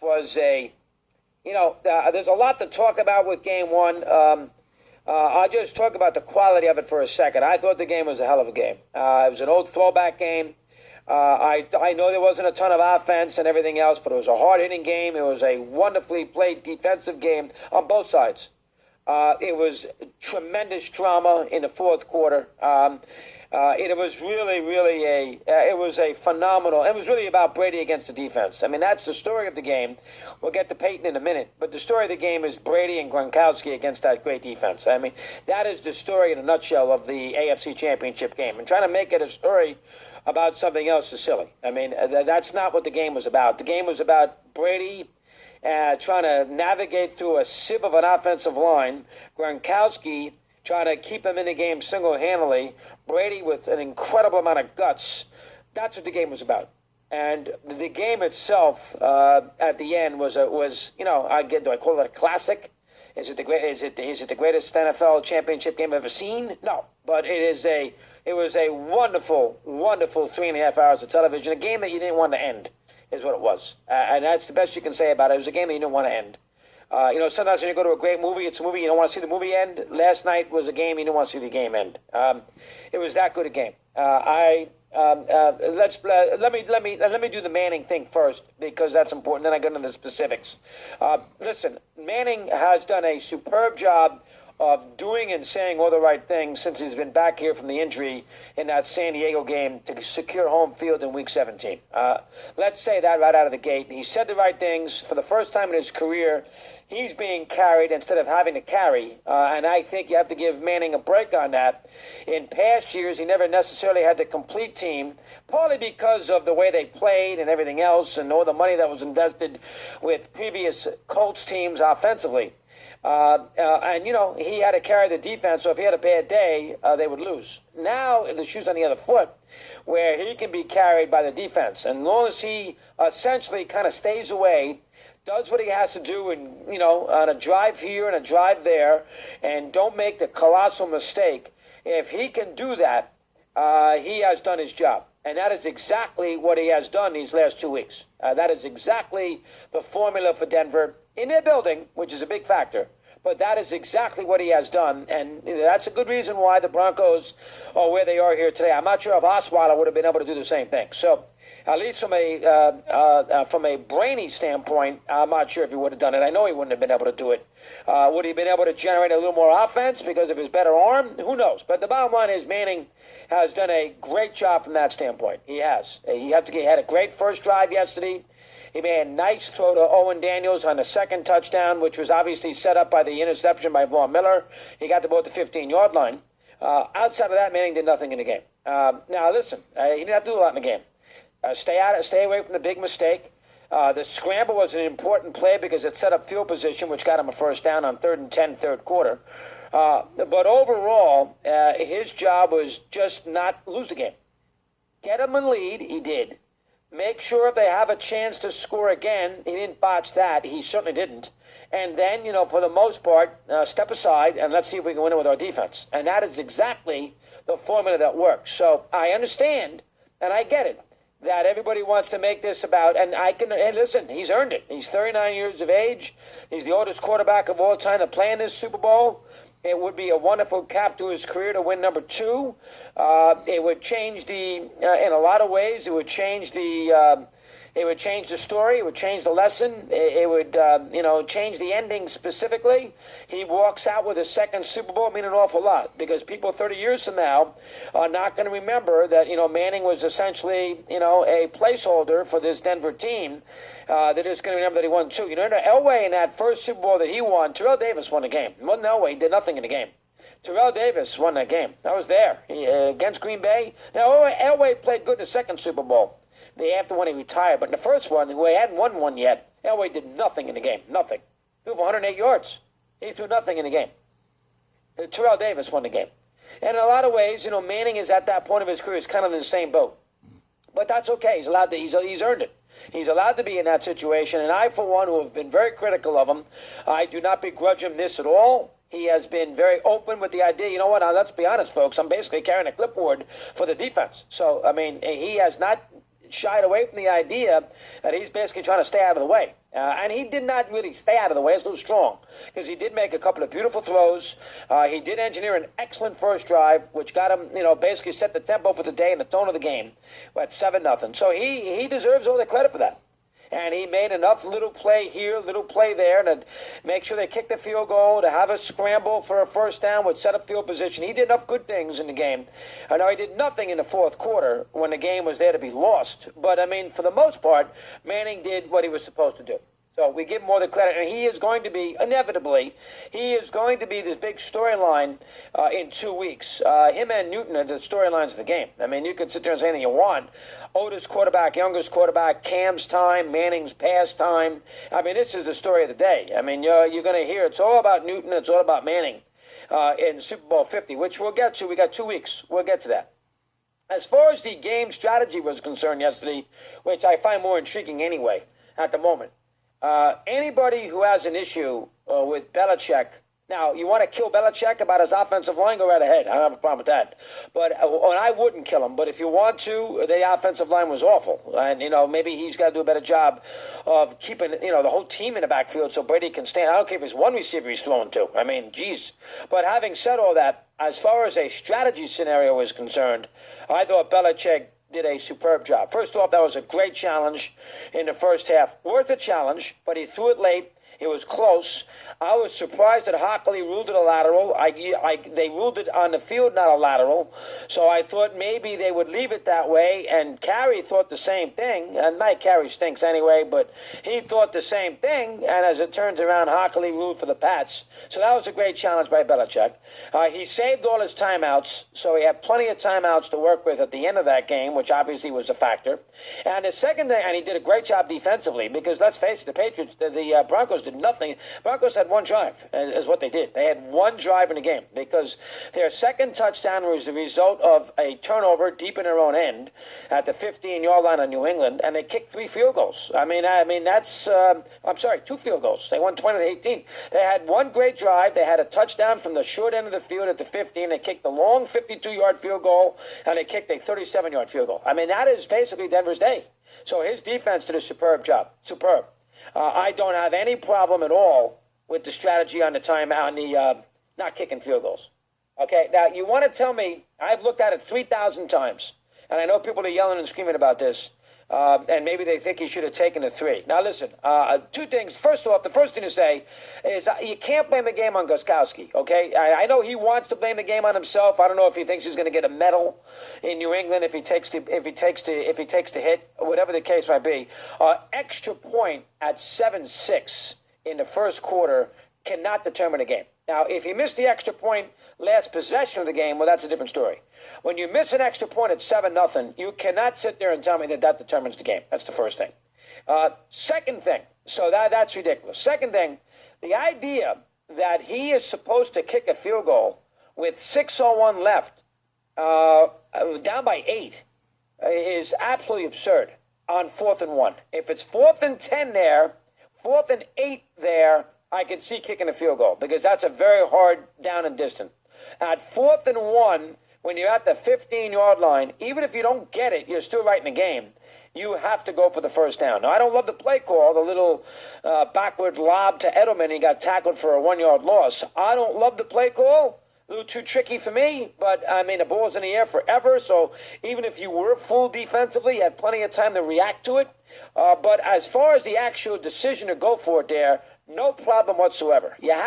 was there's a lot to talk about with Game 1. I'll just talk about the quality of it for a second. I thought the game was a hell of a game. It was an old throwback game. I know there wasn't a ton of offense and everything else, but it was a hard-hitting game. It was a wonderfully played defensive game on both sides. It was tremendous drama in the fourth quarter. It was really it was a phenomenal. It was really about Brady against the defense. I mean, that's the story of the game. We'll get to Peyton in a minute, but the story of the game is Brady and Gronkowski against that great defense. I mean, that is the story in a nutshell of the AFC Championship game. And trying to make it a story about something else is silly. I mean, that's not what the game was about. The game was about Brady trying to navigate through a sieve of an offensive line, Gronkowski trying to keep him in the game single-handedly, Brady with an incredible amount of guts. That's what the game was about. And the game itself at the end was do I call it a classic? Is it the greatest NFL championship game I've ever seen? No, but it was a wonderful 3.5 hours of television, a game that you didn't want to end, is what it was. And that's the best you can say about it. It was a game that you didn't want to end. Sometimes when you go to a great movie, it's a movie you don't want to see the movie end. Last night was a game you didn't want to see the game end. It was that good a game. Let me do the Manning thing first because that's important. Then I get into the specifics. Listen, Manning has done a superb job of doing and saying all the right things since he's been back here from the injury in that San Diego game to secure home field in Week 17. Let's say that right out of the gate. He said the right things for the first time in his career. He's being carried instead of having to carry, and I think you have to give Manning a break on that. In past years, he never necessarily had the complete team, partly because of the way they played and everything else and all the money that was invested with previous Colts teams offensively. He had to carry the defense, so if he had a bad day, they would lose. Now, the shoe's on the other foot, where he can be carried by the defense. And as long as he essentially kind of stays away, does what he has to do on a drive here and a drive there, and don't make the colossal mistake. If he can do that, he has done his job. And that is exactly what he has done these last 2 weeks. That is exactly the formula for Denver in their building, which is a big factor. But that is exactly what he has done, and that's a good reason why the Broncos are where they are here today. I'm not sure if Osweiler would have been able to do the same thing. So, at least from a brainy standpoint, I'm not sure if he would have done it. I know he wouldn't have been able to do it. Would he have been able to generate a little more offense because of his better arm? Who knows? But the bottom line is Manning has done a great job from that standpoint. He has. He had a great first drive yesterday. He made a nice throw to Owen Daniels on the second touchdown, which was obviously set up by the interception by Von Miller. He got the ball at the 15-yard line. Outside of that, Manning did nothing in the game. Now, listen, he didn't have to do a lot in the game. Stay away from the big mistake. The scramble was an important play because it set up field position, which got him a first down on 3rd and 10, third quarter. But overall, his job was just not lose the game. Get him in lead, he did. Make sure they have a chance to score again. He didn't botch that. He certainly didn't. And then, for the most part, step aside and let's see if we can win it with our defense. And that is exactly the formula that works. So I understand, and I get it, that everybody wants to make this about, and listen, he's earned it. He's 39 years of age. He's the oldest quarterback of all time to play in this Super Bowl. It would be a wonderful cap to his career to win number 2. It would change in a lot of ways. It would change the story. It would change the lesson. It would, change the ending specifically. He walks out with his second Super Bowl, meaning an awful lot, because people 30 years from now are not going to remember that, Manning was essentially, a placeholder for this Denver team. They're just going to remember that he won 2. Elway in that first Super Bowl that he won, Terrell Davis won the game. It wasn't Elway. He did nothing in the game. Terrell Davis won that game. I was there against Green Bay. Now, Elway played good in the second Super Bowl. After when he retired. But in the first one, he hadn't won one yet. Elway did nothing in the game. Nothing. Threw for 108 yards. He threw nothing in the game. Terrell Davis won the game. And in a lot of ways, Manning is at that point of his career. He's kind of in the same boat. But that's okay. He's allowed to. He's earned it. He's allowed to be in that situation. And I, for one, who have been very critical of him, I do not begrudge him this at all. He has been very open with the idea, now, let's be honest, folks, I'm basically carrying a clipboard for the defense. So, he has not shied away from the idea that he's basically trying to stay out of the way. And he did not really stay out of the way. It's a little strong because he did make a couple of beautiful throws. He did engineer an excellent first drive, which got him, basically set the tempo for the day and the tone of the game at 7-0. So he deserves all the credit for that. And he made enough little play here, little play there to make sure they kicked the field goal, to have a scramble for a first down with set up field position. He did enough good things in the game. I know he did nothing in the fourth quarter when the game was there to be lost. But, for the most part, Manning did what he was supposed to do. So we give him more the credit. And he is going to be, inevitably, this big storyline in 2 weeks. Him and Newton are the storylines of the game. You could sit there and say anything you want. Otis quarterback, Youngers quarterback, Cam's time, Manning's pass time. This is the story of the day. You're going to hear it's all about Newton, it's all about Manning in Super Bowl 50, which we'll get to. We got 2 weeks. We'll get to that. As far as the game strategy was concerned yesterday, which I find more intriguing anyway at the moment, anybody who has an issue with Belichick, now, you want to kill Belichick about his offensive line, go right ahead. I don't have a problem with that. But I wouldn't kill him. But if you want to, the offensive line was awful. And, maybe he's got to do a better job of keeping, the whole team in the backfield so Brady can stand. I don't care if it's one receiver he's throwing to. Geez. But having said all that, as far as a strategy scenario is concerned, I thought Belichick did a superb job. First off, that was a great challenge in the first half. Worth a challenge, but he threw it late. It was close. I was surprised that Hockley ruled it a lateral. They ruled it on the field, not a lateral. So I thought maybe they would leave it that way. And Carey thought the same thing. And Mike Carey stinks anyway, but he thought the same thing. And as it turns around, Hockley ruled for the Pats. So that was a great challenge by Belichick. He saved all his timeouts, so he had plenty of timeouts to work with at the end of that game, which obviously was a factor. And the second thing, and he did a great job defensively, because let's face it, the Patriots, the Broncos did nothing. Broncos had one drive, is what they did. They had one drive in the game because their second touchdown was the result of a turnover deep in their own end at the 15-yard line of New England, and they kicked 3 field goals. That's 2 field goals. They won 20-18. They had one great drive. They had a touchdown from the short end of the field at the 15. They kicked a long 52-yard field goal, and they kicked a 37-yard field goal. That is basically Denver's day. So his defense did a superb job. Superb. I don't have any problem at all with the strategy on the timeout, on the not kicking field goals. Okay, now you want to tell me, I've looked at it 3,000 times, and I know people are yelling and screaming about this, and maybe they think he should have taken the 3. Now listen, 2 things. First off, the first thing to say is you can't blame the game on Gostkowski, okay? I know he wants to blame the game on himself. I don't know if he thinks he's going to get a medal in New England if he takes the hit, whatever the case might be. Extra point at 7-6 in the first quarter cannot determine a game. Now, if you miss the extra point last possession of the game, well, that's a different story. When you miss an extra point at 7-0, you cannot sit there and tell me that determines the game. That's the first thing. Second thing, so that's ridiculous. Second thing, the idea that he is supposed to kick a field goal with 6:01 left, down by 8, is absolutely absurd on 4th and 1. If it's 4th and 10 there, 4th and 8 there, I can see kicking a field goal because that's a very hard down and distant. At 4th and 1, when you're at the 15-yard line, even if you don't get it, you're still right in the game. You have to go for the first down. Now, I don't love the play call, the little backward lob to Edelman. He got tackled for a 1-yard loss. I don't love the play call. A little too tricky for me, but the ball's in the air forever, so even if you were full defensively, you had plenty of time to react to it. But as far as the actual decision to go for it there, no problem whatsoever. You have